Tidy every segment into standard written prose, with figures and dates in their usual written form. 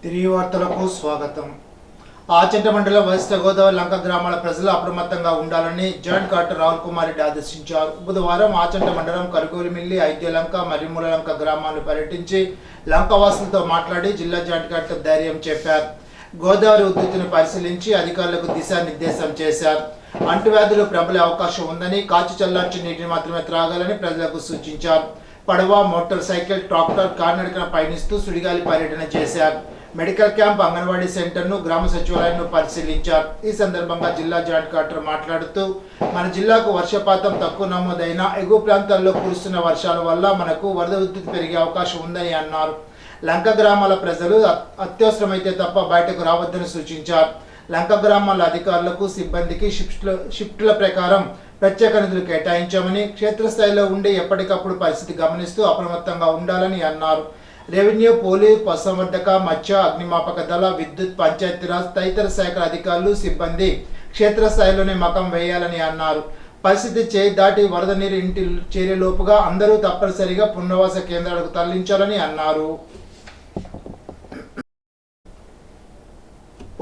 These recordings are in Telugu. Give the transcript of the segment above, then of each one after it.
తిరిగి వార్తలకు స్వాగతం. ఆచంట మండలం వశిష్ఠ గోదావరి లంక గ్రామాల ప్రజలు అప్రమత్తంగా ఉండాలని జాయింట్ కలెక్టర్ రాహుల్ కుమార్ రెడ్డి ఆదేశించారు. బుధవారం ఆచంట మండలం కరుగూరిమిల్లి, ఐద్యలంక, మర్రిమూల లంక గ్రామాలను పర్యటించి లంకవాసులతో మాట్లాడి జిల్లా జాయింట్ కలెక్టర్ ధైర్యం చెప్పారు. గోదావరి ఉధృతిని పరిశీలించి అధికారులకు దిశానిర్దేశం చేశారు. అంటువ్యాధులు ప్రబలే అవకాశం ఉందని, కాచి చల్లార్చిన నీటిని మాత్రమే త్రాగాలని ప్రజలకు సూచించారు. పడవ, మోటార్ సైకిల్, ట్రాక్టర్, కాలినడకన పయనిస్తూ సుడిగాలి పర్యటన చేశారు. మెడికల్ క్యాంప్, అంగన్వాడీ సెంటర్ను, గ్రామ సచివాలయాన్ని పరిశీలించారు. ఈ సందర్భంగా జిల్లా జాయింట్ కలెక్టర్ మాట్లాడుతూ, మన జిల్లాకు వర్షపాతం తక్కువ నమోదైన ఎగువ ప్రాంతాల్లో కురుస్తున్న వర్షాల వల్ల మనకు వరద ఉధృతి పెరిగే అవకాశం ఉందని అన్నారు. లంక గ్రామాల ప్రజలు అత్యవసరమైతే తప్ప బయటకు రావద్దని సూచించారు. లంక గ్రామాల అధికారులకు, సిబ్బందికి షిఫ్టుల ప్రకారం ప్రత్యేక నిధులు కేటాయించామని, క్షేత్రస్థాయిలో ఉండి ఎప్పటికప్పుడు పరిస్థితి గమనిస్తూ అప్రమత్తంగా ఉండాలని అన్నారు. రెవెన్యూ, పోలీస్, పశుసంవర్ధక, మత్స్య, అగ్నిమాపక దళ, విద్యుత్, పంచాయతీరాజ్ తదితర శాఖల అధికారులు, సిబ్బంది క్షేత్రస్థాయిలోనే మకం వేయాలని అన్నారు. పరిస్థితి చేయి దాటి వరద నీరు ఇంటి చేరేలోపుగా అందరూ తప్పనిసరిగా పునరావాస కేంద్రాలకు తరలించాలని అన్నారు.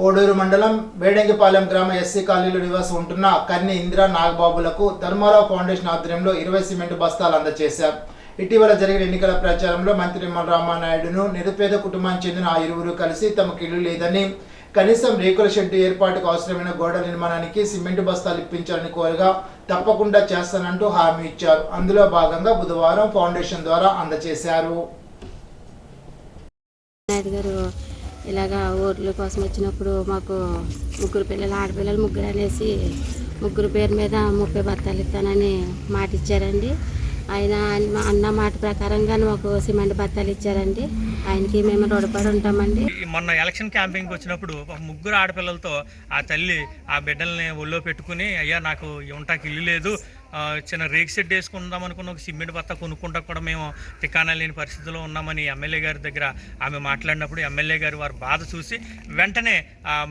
ఓడూరు మండలం వేడంగిపాలెం గ్రామ ఎస్సీ కాలనీలో నివాసం ఉంటున్న కన్ని ఇందిరా నాగబాబులకు ధర్మారావు ఫౌండేషన్ ఆధ్వర్యంలో 20 సిమెంట్ బస్తాలు అందజేశారు. ఇటీవల జరిగిన ఎన్నికల ప్రచారంలో మంత్రి నిమ్మల రామానాయుడును నిరుపేద కుటుంబానికి చెందిన ఆ ఇరువురు కలిసి తమకు ఇల్లు లేదని, కనీసం రేకుల షెడ్డు ఏర్పాటుకు అవసరమైన గోడల నిర్మాణానికి సిమెంట్ బస్తాలు ఇప్పించాలని కోరగా తప్పకుండా చేస్తానంటూ హామీ ఇచ్చారు. అందులో భాగంగా బుధవారం ఫౌండేషన్ ద్వారా అందజేశారు. ఇలాగా ఓట్ల కోసం వచ్చినప్పుడు మాకు ముగ్గురు పిల్లలు, ఆడపిల్లలు ముగ్గురు అనేసి ముగ్గురు పేరు మీద 30 బత్తాలు ఇస్తానని మాట ఇచ్చారండి. ఆయన అన్న మాట ప్రకారంగా మాకు సిమెంట్ బత్తాలు ఇచ్చారండి. ఆయనకి మేము రుణపడి ఉంటామండి. మొన్న ఎలక్షన్ క్యాంపింగ్కి వచ్చినప్పుడు ముగ్గురు ఆడపిల్లలతో ఆ తల్లి ఆ బిడ్డల్ని ఒళ్ళో పెట్టుకుని, అయ్యా నాకు ఉంటాకి ఇల్లు లేదు, చిన్న రేక్ సెట్ వేసుకుందాం అనుకున్న ఒక సిమెంట్ బత్త కొనుక్కుంటా కూడా మేము టికానా లేని పరిస్థితిలో ఉన్నామని ఎమ్మెల్యే గారి దగ్గర ఆమె మాట్లాడినప్పుడు ఎమ్మెల్యే గారు వారి బాధ చూసి వెంటనే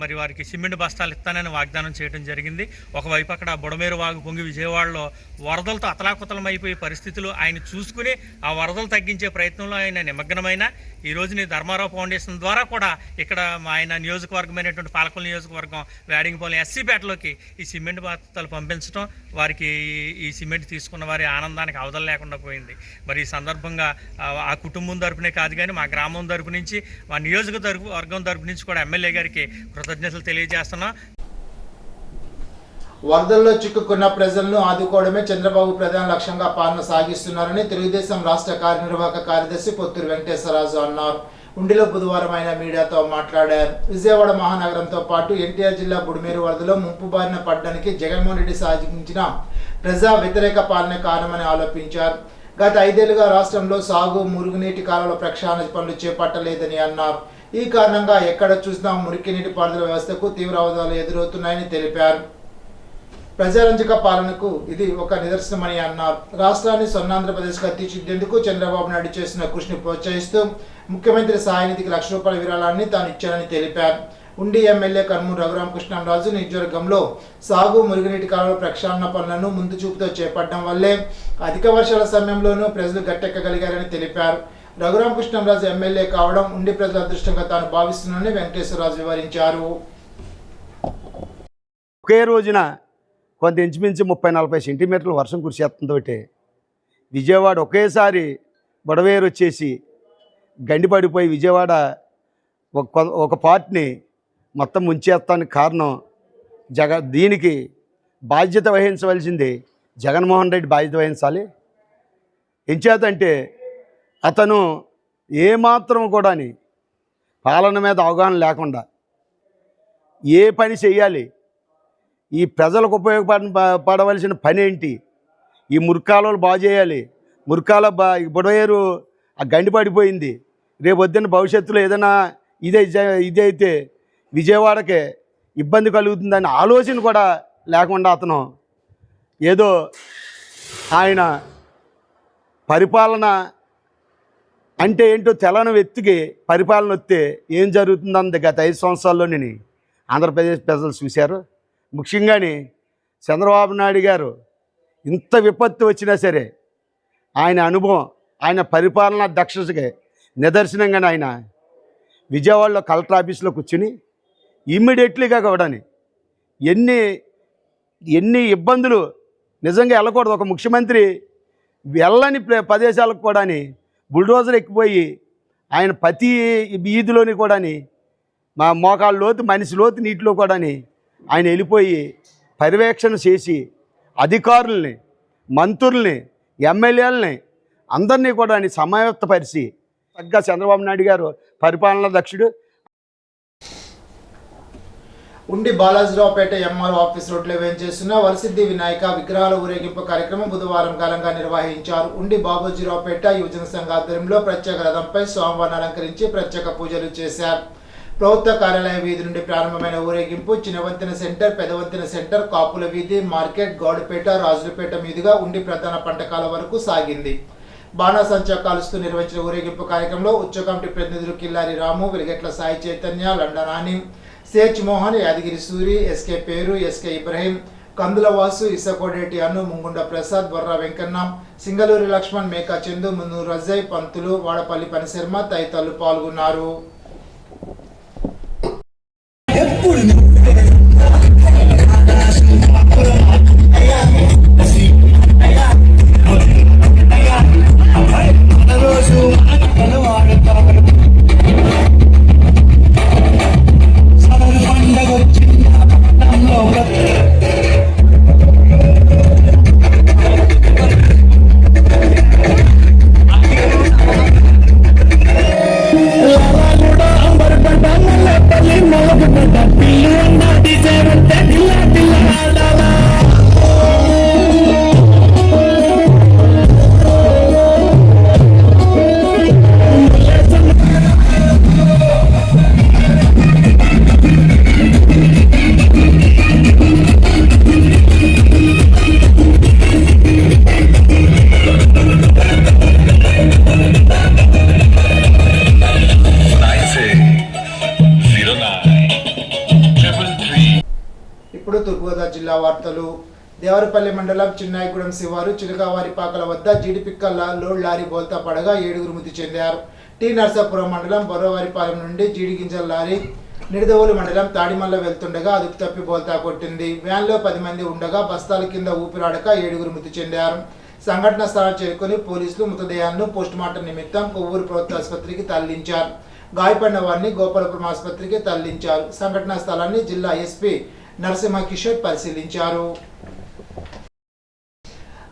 మరి వారికి సిమెంట్ బస్తాలు ఇస్తానని వాగ్దానం చేయడం జరిగింది. ఒకవైపు అక్కడ బుడమేరు వాగు పొంగి విజయవాడలో వరదలతో అతలాకుతలం అయిపోయే పరిస్థితులు ఆయన చూసుకుని ఆ వరదలు తగ్గించే ప్రయత్నంలో ఆయన నిమగ్నమైన ఈ రోజుని ధర్మారావు ఫౌండేషన్ ద్వారా కూడా ఇక్కడ ఆయన నియోజకవర్గమైనటువంటి పాలకొల్లు నియోజకవర్గం వేడంగిపాలెం ఎస్సీపేటలోకి ఈ సిమెంట్ బస్తాలు పంపించడం, వారికి ఈ సిమెంట్ తీసుకున్న వారి ఆనందానికి అవధుల లేకుండా పోయింది. మరి ఈ సందర్భంగా ఆ కుటుంబం తరపునే కాదు కానీ మా గ్రామం తరపు నుంచి, మా నియోజకవర్గం తరపు నుంచి కూడా ఎమ్మెల్యే గారికి కృతజ్ఞతలు తెలియజేస్తున్నాం. వరదల్లో చిక్కుకున్న ప్రజలను ఆదుకోవడమే చంద్రబాబు ప్రధాన లక్ష్యంగా పాలన సాగిస్తున్నారని తెలుగుదేశం రాష్ట్ర కార్యనిర్వాహక కార్యదర్శి పొత్తూరు వెంకటేశ్వరరాజు అన్నారు. ఉండిలో బుధవారం ఆయన మీడియాతో మాట్లాడారు. విజయవాడ మహానగరంతో పాటు ఎన్టీఆర్ జిల్లా బుడమేరు వరదలో ముంపు బారిన పడడానికి జగన్మోహన్ రెడ్డి సాగించిన ప్రజా వ్యతిరేక పాలన కారణమని ఆరోపించారు. గత 5 ఏళ్లుగా రాష్ట్రంలో సాగు, మురుగునీటి కాలువల ప్రక్షాళన పనులు చేపట్టలేదని అన్నారు. ఈ కారణంగా ఎక్కడ చూసినా మురికి నీటి పారుదల వ్యవస్థకు తీవ్ర అవరోధాలు ఎదురవుతున్నాయని తెలిపారు. ప్రజారంజక పాలనకు ఇది ఒక నిదర్శనమని అన్నారు. రాష్ట్రాన్ని స్వర్ణాంధ్రప్రదేశ్గా తీర్చిదిద్దేందుకు చంద్రబాబు నాయుడు చేసిన కృషిని ప్రోత్సహిస్తూ ముఖ్యమంత్రి సహాయ నిధికి ₹1,00,000 విరాళాన్ని తాను ఇచ్చానని తెలిపారు. ఉండి ఎమ్మెల్యే కర్నూలు రఘురామకృష్ణంరాజు నియోజకవర్గంలో సాగు, మురుగునీటి కాలువల ప్రక్షాళన పనులను ముందు చూపుతో చేపట్టడం వల్లే అధిక వర్షాల సమయంలోనూ ప్రజలు గట్టెక్కగలిగారని తెలిపారు. రఘురామకృష్ణంరాజు ఎమ్మెల్యే కావడం ఉండి ప్రజల అదృష్టంగా తాను భావిస్తున్నానని వెంకటేశ్వరరాజు వివరించారు. ఒకే రోజున కొంత ఇంచుమించు 30-40 సెంటీమీటర్లు వర్షం కురిసేస్తుందో విజయవాడ ఒకేసారి బుడవేరు వచ్చేసి గండిపడిపోయి విజయవాడ ఒక పార్ట్ని మొత్తం ముంచేస్తానికి కారణం దీనికి బాధ్యత వహించవలసింది జగన్మోహన్ రెడ్డి బాధ్యత వహించాలి. ఎంచేతంటే అతను ఏమాత్రం కూడా పాలన మీద అవగాహన లేకుండా ఏ పని చెయ్యాలి, ఈ ప్రజలకు ఉపయోగపడవలసిన పని ఏంటి, ఈ మురికాలువలు బాగు చేయాలి, బుడవేరు ఆ గండి పడిపోయింది, రేపు వద్దని భవిష్యత్తులో ఏదైనా ఇదైతే విజయవాడకే ఇబ్బంది కలుగుతుందని ఆలోచన కూడా లేకుండా అతను ఏదో ఆయన పరిపాలన అంటే ఏంటో తెలని వ్యక్తికి పరిపాలన వస్తే ఏం జరుగుతుందని గత 5 సంవత్సరాల్లో నేను ఆంధ్రప్రదేశ్ ప్రజలు చూశారు. ముఖ్యంగానే చంద్రబాబు నాయుడు గారు ఇంత విపత్తు వచ్చినా సరే ఆయన అనుభవం, ఆయన పరిపాలనా దక్షతకి నిదర్శనంగానే ఆయన విజయవాడలో కలెక్టర్ ఆఫీస్లో కూర్చుని ఇమ్మీడియట్లీగా కూడాని ఎన్ని ఇబ్బందులు నిజంగా వెళ్ళకూడదు. ఒక ముఖ్యమంత్రి వెళ్ళని ప్రదేశాలకు కూడాని బుల్డోజర్ ఎక్కిపోయి ఆయన ప్రతి వీధిలోని కూడాని మా మోకాళ్ళ లోతు మనిషి లోతు నీటిలో కూడాని ఆయన వెళ్ళిపోయి పర్యవేక్షణ చేసి అధికారుల్ని, మంత్రుల్ని, ఎమ్మెల్యేలని అందరినీ కూడా ఆయన సమాయత్తపరిచి చక్కగా చంద్రబాబు నాయుడు గారు పరిపాలనా దక్షుడు. ఉండి బాలాజీరావుపేట ఎంఆర్ఓ ఆఫీస్ రోడ్లో వేంచేస్తున్న వరసిద్ధి వినాయక విగ్రహాల ఊరేగింపు కార్యక్రమం బుధవారం ఘనంగా నిర్వహించారు. ఉండి బాబుజీరావుపేట యువజన సంఘ ఆధ్వర్యంలో ప్రత్యేక రథంపై స్వామివారిని అలంకరించి ప్రత్యేక పూజలు చేశారు. ప్రభుత్వ కార్యాలయ వీధి నుండి ప్రారంభమైన ఊరేగింపు చిన్నవంతెన సెంటర్, పెదవంతెన సెంటర్, కాపుల వీధి, మార్కెట్, గౌడపేట, రాజులపేట మీదుగా ఉండి ప్రధాన పంటకాల వరకు సాగింది. బాణాసంచా కాలుస్తూ నిర్వహించిన ఊరేగింపు కార్యక్రమంలో ఉచ్చ కమిటీ ప్రతినిధులు కిల్లారి రాము, వెలిగెట్ల సాయి చైతన్య, లండనాని, సేచ్ మోహన్, యాదగిరి సూరి, ఎస్కే పేరు, ఎస్కే ఇబ్రహీం, కందుల వాసు, ఇసకోడేటి అను, ముంగుండ ప్రసాద్, బొర్రా వెంకన్న, సింగలూరి లక్ష్మణ్, మేకా చందు, మున్నూరు రజయ్, పంతులు, వాడపల్లి పనిశర్మ తదితరులు పాల్గొన్నారు. ఇప్పుడు తూర్పుగోదావరి జిల్లా వార్తలు. దేవరపల్లి మండలం చిన్నాయిగూడెం శివారు చిలకవారిపాకల వద్ద జీడిపిక్కల లోడ్ లారీ బోల్తా పడగా 7 మృతి చెందారు. టి నర్సాపురం మండలం బొర్రవారిపాలెం నుండి జీడి గింజల లారీ నిడదవోలు మండలం తాడిమల్ల వెళ్తుండగా అదుపు తప్పి బోల్తా కొట్టింది. వ్యాన్లో 10 మంది ఉండగా బస్తాల కింద ఊపిరాడక 7 మృతి చెందారు. సంఘటన స్థలం చేరుకుని పోలీసులు మృతదేహాలను పోస్టుమార్టం నిమిత్తం కొవ్వూరు ప్రభుత్వ ఆసుపత్రికి తరలించారు. గాయపడిన వారిని గోపాలపురం ఆసుపత్రికి తరలించారు. సంఘటనా స్థలాన్ని జిల్లా ఎస్పీ నరసింహ కిషోర్ పరిశీలించారు.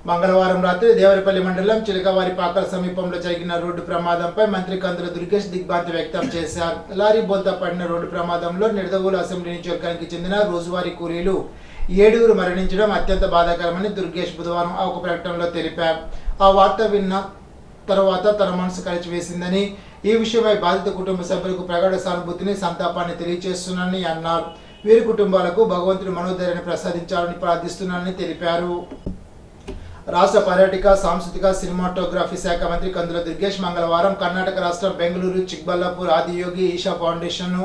మంగళవారం రాత్రి దేవరపల్లి మండలం చిలకవారిపాకల సమీపంలో జరిగిన రోడ్డు ప్రమాదంపై మంత్రి కందుల దుర్గేష్ దిగ్భ్రాంతి వ్యక్తం చేశారు. లారీ బోల్తా పడిన రోడ్డు ప్రమాదంలో నిడదవోలు అసెంబ్లీ నియోజకవర్గానికి చెందిన రోజువారీ కూలీలు 7 మరణించడం అత్యంత బాధాకరమని దుర్గేష్ బుధవారం ఒక ప్రకటనలో తెలిపారు. ఆ వార్త విన్న తర్వాత తన మనసు కలిచివేసిందని, ఈ విషయమై బాధిత కుటుంబ సభ్యులకు ప్రగాఢ సానుభూతిని, సంతాపాన్ని తెలియజేస్తున్నానని అన్నారు. వీరి కుటుంబాలకు భగవంతుడు మనోధైర్యాన్ని ప్రసాదించాలని ప్రార్థిస్తున్నానని తెలిపారు. రాష్ట్ర పర్యాటక, సాంస్కృతిక, సినిమాటోగ్రఫీ శాఖ మంత్రి కందుల దుర్గేష్ మంగళవారం కర్ణాటక రాష్ట్రం బెంగళూరు, చిక్బల్లాపూర్, ఆదియోగి ఈషా ఫౌండేషన్ను,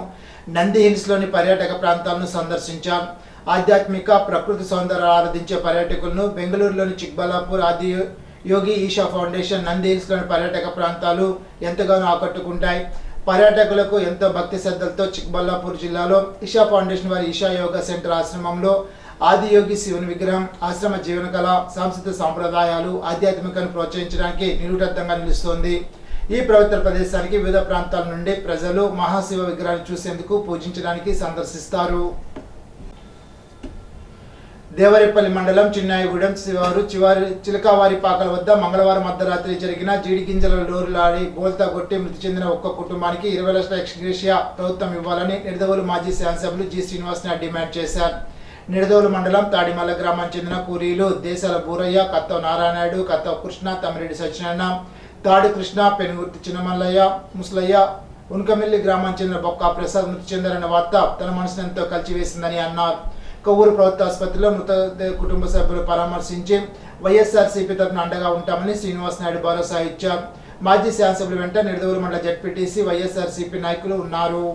నంది హిల్స్లోని పర్యాటక ప్రాంతాలను సందర్శించారు. ఆధ్యాత్మిక, ప్రకృతి సౌందర్యాలు ఆరాధించే పర్యాటకులను బెంగళూరులోని చిక్బల్లాపూర్, ఆదియోగి ఈషా ఫౌండేషన్, నంది హిల్స్లోని పర్యాటక ప్రాంతాలు ఎంతగానో ఆకట్టుకుంటాయి. పర్యాటకులకు ఎంతో భక్తి శ్రద్ధలతో చిక్బల్లాపూర్ జిల్లాలో ఈషా ఫౌండేషన్ వారి ఈషా యోగా సెంటర్ ఆశ్రమంలో ఆదియోగి శివుని విగ్రహం, ఆశ్రమ జీవన కళ, సాంస్కృతిక సాంప్రదాయాలు, ఆధ్యాత్మికను ప్రోత్సహించడానికి నిలుటద్దంగా నిలుస్తోంది. ఈ పవిత్ర ప్రదేశానికి వివిధ ప్రాంతాల నుండి ప్రజలు మహాశివ విగ్రహాన్ని చూసేందుకు, పూజించడానికి సందర్శిస్తారు. దేవరపల్లి మండలం చిన్నాయిగూడెం శివారు చిలకవారిపాకల వద్ద మంగళవారం అర్ధరాత్రి జరిగిన జీడి గింజల లోరు లారీ బోల్తా కొట్టి మృతి చెందిన ఒక్క కుటుంబానికి 20 లక్షల ఎక్స్గ్రేషియా ప్రభుత్వం ఇవ్వాలని నిడదవోలు మాజీ శాసనసభ్యులు జి శ్రీనివాసరావు డిమాండ్ చేశారు. నిడదవోలు మండలం తాడిమల్ల గ్రామానికి చెందిన కూలీలు దేశాల బూరయ్య, కత్తవ నారాయణాయుడు, కత్తవ కృష్ణ, తమ్మిరెడ్డి సత్యనారాయణ, తాడి కృష్ణ, పెనుగుర్తి చిన్నమల్లయ్య, ముసలయ్య, ఉన్కమిల్లి గ్రామానికి చెందిన బొక్క ప్రసాద్ మృతి చెందారన్న వార్త తన మనసును ఎంతో కలిచివేసిందని అన్నారు. కొవ్వూరు ప్రభుత్వ ఆసుపత్రిలో మృతదేహ కుటుంబ సభ్యులు పరామర్శించి వైఎస్ఆర్సీపీ తరఫున అండగా ఉంటామని శ్రీనివాస్ నాయుడు భరోసా ఇచ్చారు. మాజీ శాసనసభ్యుల వెంట నిడదవోలు మండల జెడ్పీటీసీ, వైఎస్ఆర్సీపీ నాయకులు ఉన్నారు.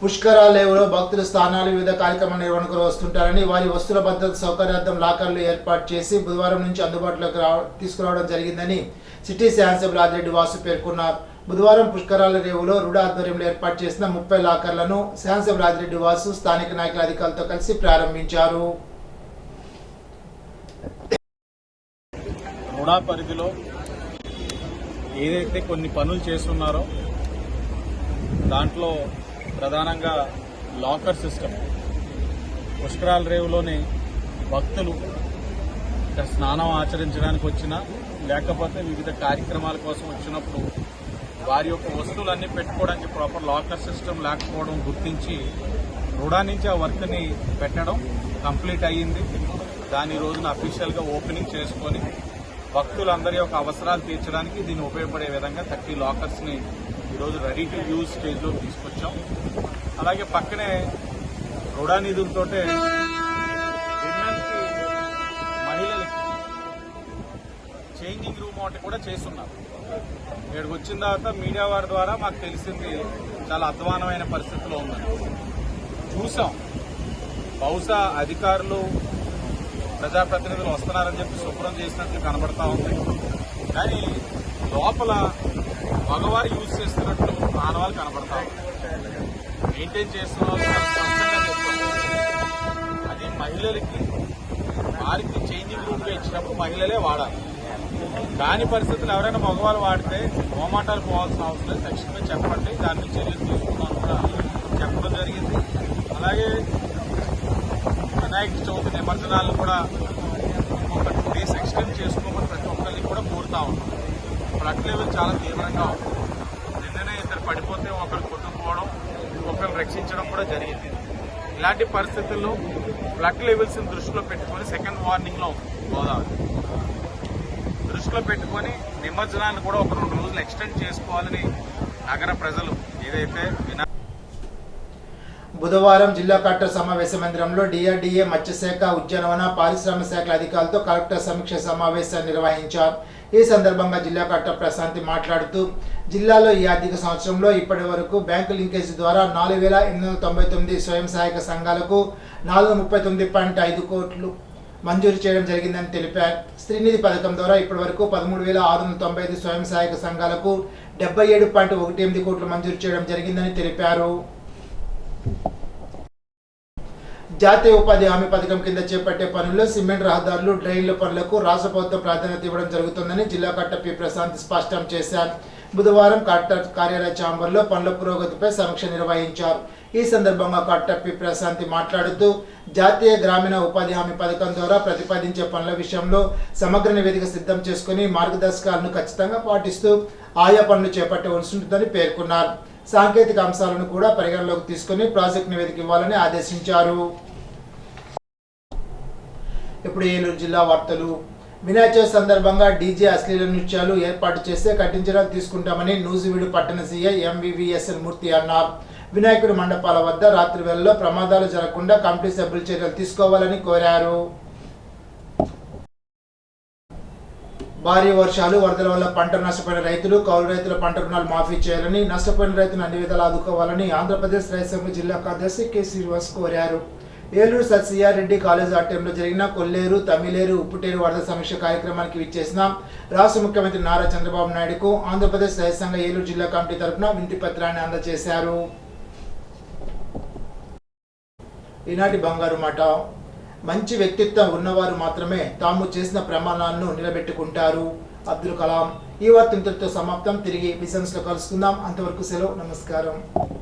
పుష్కరాలేవులో భక్తుల స్థానాలు వివిధ కార్యక్రమాల నిర్వహణకు వస్తుంటారని, వారి వస్తువుల భద్రత సౌకర్యార్థం లాకర్లు ఏర్పాటు చేసి బుధవారం నుంచి అందుబాటులోకి తీసుకురావడం జరిగిందని సిటీ శాసనసభ్యులు ఆదిరెడ్డి వాసు పేర్కొన్నారు. బుధవారం పుష్కరాల రేవులో రుడా ఆధ్వర్యంలో ఏర్పాటు చేసిన 30 లాకర్లను శాసనసభ్యులు ఆదిరెడ్డి వాసు స్థానిక నాయకుల అధికారులతో కలిసి ప్రారంభించారు. రుడా పరిధిలో ఏదైతే కొన్ని పనులు చేస్తున్నారో దాంట్లో ప్రధానంగా లాకర్ సిస్టమ్, పుష్కరాల రేవులోని భక్తులు ఇక్కడ స్నానం ఆచరించడానికి వచ్చినా లేకపోతే వివిధ కార్యక్రమాల కోసం వచ్చినప్పుడు వారి యొక్క వస్తువులన్నీ పెట్టుకోవడానికి ప్రాపర్ లాకర్ సిస్టమ్ లేకపోవడం గుర్తించి రుడా నుంచి ఆ వర్క్ని పెట్టడం కంప్లీట్ అయ్యింది. దాని రోజున అఫీషియల్గా ఓపెనింగ్ చేసుకొని భక్తులందరి యొక్క అవసరాలు తీర్చడానికి దీన్ని ఉపయోగపడే విధంగా 30 లాకర్స్ని ఈరోజు రెడీ టు యూజ్ స్టేజ్లో తీసుకొచ్చాం. అలాగే పక్కనే రుడా నిధులతోటే విమెన్కి, మహిళలకి చేంజింగ్ రూమ్ ఒకటి కూడా చేస్తున్నారు. ఇక్కడికి వచ్చిన తర్వాత మీడియా వారి ద్వారా మాకు తెలిసింది చాలా అధ్వానమైన పరిస్థితిలో ఉందని చూసాం. బహుశా అధికారులు, ప్రజాప్రతినిధులు వస్తున్నారని చెప్పి శుభ్రం చేసినట్లు కనబడతా ఉంది. కానీ లోపల మగవారు యూజ్ చేస్తున్నట్లు ఆనవాళ్ళు కనబడతా ఉంది. మెయింటైన్ చేస్తున్న వాళ్ళు చాలా స్పష్టంగా చెప్తారు. అది మహిళలకి, వారికి చేంజింగ్ రూమ్గా ఇచ్చినప్పుడు మహిళలే వాడాలి. దాని పరిస్థితులు ఎవరైనా మగవాళ్ళు వాడితే మోమాటాలు పోవాల్సిన అవసరం లేదు, తక్షణమే చెప్పండి, దాని మీద చర్యలు తీసుకున్నాను కూడా చెప్పడం జరిగింది. అలాగే వినాయక చవితి నిమజ్జనాలను కూడా ఇంకొక 2 days ఎక్స్టెండ్ చేసుకోమని ప్రతి ఒక్కరిని కూడా కోరుతా ఉన్నాం. ఫ్లడ్ లెవెల్ చాలా తీవ్రంగా ఉంది. నిన్ననే 2 పడిపోతే ఒకరు కొట్టుకుపోవడం, ఇంకొకరిని రక్షించడం కూడా జరిగింది. ఇలాంటి పరిస్థితుల్లో ఫ్లడ్ లెవెల్స్ని దృష్టిలో పెట్టుకొని సెకండ్ వార్నింగ్లో గోదావరి దృష్టిలో పెట్టుకొని నిమజ్జనాన్ని కూడా ఒక 2 రోజులు ఎక్స్టెండ్ చేసుకోవాలని నగర ప్రజలు ఏదైతే బుధవారం జిల్లా కలెక్టర్ సమావేశ మందిరంలో డిఆర్డీఏ, మత్స్యశాఖ, ఉద్యానవన, పారిశ్రామిక శాఖల అధికారులతో కలెక్టర్ సమీక్ష సమావేశాన్ని నిర్వహించారు. ఈ సందర్భంగా జిల్లా కలెక్టర్ ప్రశాంతి మాట్లాడుతూ జిల్లాలో ఈ ఆర్థిక సంవత్సరంలో ఇప్పటి వరకు బ్యాంకు లింకేజ్ ద్వారా 4,899 స్వయం సహాయక సంఘాలకు 439.5 కోట్లు మంజూరు చేయడం జరిగిందని తెలిపారు. శ్రీనిధి పథకం ద్వారా ఇప్పటి వరకు 13,695 స్వయం సహాయక సంఘాలకు 77.18 కోట్లు మంజూరు చేయడం జరిగిందని తెలిపారు. జాతీయ ఉపాధి హామీ పథకం కింద చేపట్టే పనుల్లో సిమెంట్ రహదారులు, డ్రైన్ల పనులకు రాష్ట్ర ప్రభుత్వం ప్రాధాన్యత ఇవ్వడం జరుగుతుందని జిల్లా కలెక్టర్ పి ప్రశాంత్ స్పష్టం చేశారు. బుధవారం కలెక్టర్ కార్యాలయ ఛాంబర్లో పనుల పురోగతిపై సమీక్ష నిర్వహించారు. ఈ సందర్భంగా కలెక్టర్ పి ప్రశాంత్ మాట్లాడుతూ జాతీయ గ్రామీణ ఉపాధి హామీ పథకం ద్వారా ప్రతిపాదించే పనుల విషయంలో సమగ్ర నివేదిక సిద్ధం చేసుకుని మార్గదర్శకాలను ఖచ్చితంగా పాటిస్తూ ఆయా పనులు చేపట్టవలసి ఉంటుందని పేర్కొన్నారు. సాంకేతిక అంశాలను కూడా పరిగణలోకి తీసుకుని ప్రాజెక్ట్ నివేదిక ఇవ్వాలని ఆదేశించారు. ఇప్పుడు ఏలూరు జిల్లా వార్తలు. వినాయక చవితి సందర్భంగా డీజే, అశ్లీల నృత్యాలు ఏర్పాటు చేస్తే కఠిన చర్యలు తీసుకుంటామని నూజివీడు పట్టణ సీఐ ఎంవివిఎస్ఎన్ మూర్తి అన్నారు. వినాయకుడి మండపాల వద్ద రాత్రి వేళల్లో ప్రమాదాలు జరగకుండా కమిటీ సభ్యులు చర్యలు తీసుకోవాలని కోరారు. భారీ వర్షాలు, వరదల వల్ల పంట నష్టపోయిన రైతులు, కౌలు రైతుల పంట రుణాలు మాఫీ చేయాలని, నష్టపోయిన రైతులను అన్ని విధాలు ఆదుకోవాలని ఆంధ్రప్రదేశ్ రైతు సంఘ జిల్లా కార్యదర్శి కె శ్రీనివాస్ కోరారు. ఏలూరు సత్సిఆర్రెడ్డి కాలేజ్ ఆడిటోరియంలో జరిగిన కొల్లేరు, తమిళేరు, ఉప్పుటేరు వరద సమీక్ష కార్యక్రమానికి విచ్చేసిన రాష్ట్ర ముఖ్యమంత్రి నారా చంద్రబాబు నాయుడుకు ఆంధ్రప్రదేశ్ రైతు సంఘ ఏలూరు జిల్లా కమిటీ తరఫున వినతి పత్రాన్ని అందజేశారు. ఈనాటి బంగారు మాట. మంచి వ్యక్తిత్వం ఉన్నవారు మాత్రమే తాము చేసిన ప్రమాణాలను నిలబెట్టుకుంటారు. అబ్దుల్ కలాం. ఈ వార్త ఇంతటితో సమాప్తం. తిరిగి విజన్స్ లో కలుసుకుందాం. అంతవరకు సెలవు. నమస్కారం.